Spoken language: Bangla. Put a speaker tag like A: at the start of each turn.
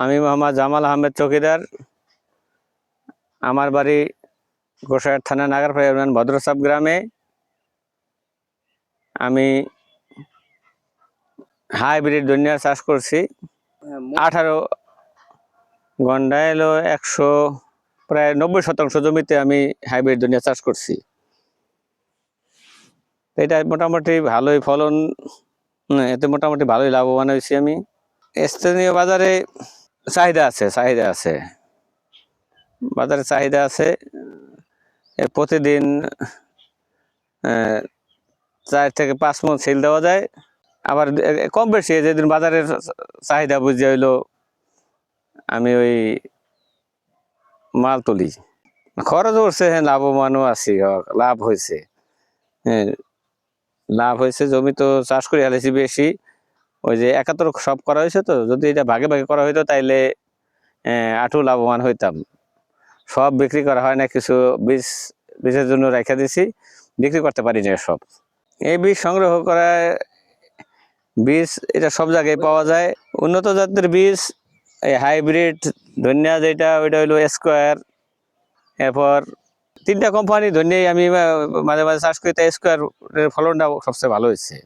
A: আমি মোহাম্মদ জামাল আহমেদ চৌকিদার। আমার বাড়ি গোসাইহাট থানা নাগারপাড়া ইউনিয়ন ভদ্রসাপ গ্রামে। আমি হাইব্রিড ধনিয়া চাষ করছি। 18 ঘন্টায় এলো 100 প্রায় 90% জমিতে আমি হাইব্রিড ধনিয়া চাষ করছি। এটা মোটামুটি ভালোই ফলন, এতে মোটামুটি ভালোই লাভবান হয়েছি আমি। স্থানীয় বাজারে চাহিদা আছে, বাজারে চাহিদা আছে। প্রতিদিন 4 থেকে 5 মণ সেল দেওয়া যায়। আবার কম বেশি যেদিন বাজারের চাহিদা বুঝে হইলো আমি ওই মাল তুলি। খরচ উঠছে, হ্যাঁ, লাভবানও আছি, লাভ হয়েছে। হ্যাঁ, লাভ হয়েছে। জমি তো চাষ করে হারাইছি বেশি, ওই যে একাত্তর সব করা হয়েছে। তো যদি এটা ভাগে ভাগে করা হইতো তাইলে আঠু লাভবান হইতাম। সব বিক্রি করা হয় না, কিছু বীজের জন্য রেখে দিছি, বিক্রি করতে পারি না সব। এই বীজ সংগ্রহ করা বীজ এটা সব জায়গায় পাওয়া যায়। উন্নত জাতের বীজ এই হাইব্রিড ধনিয়া যেটা, ওইটা হইলো স্কোয়ার। এরপর 3টা কোম্পানি ধনিয়াই আমি মাঝে মাঝে চাষ করি, তাই স্কোয়ার ফলনটা সবচেয়ে ভালো হয়েছে।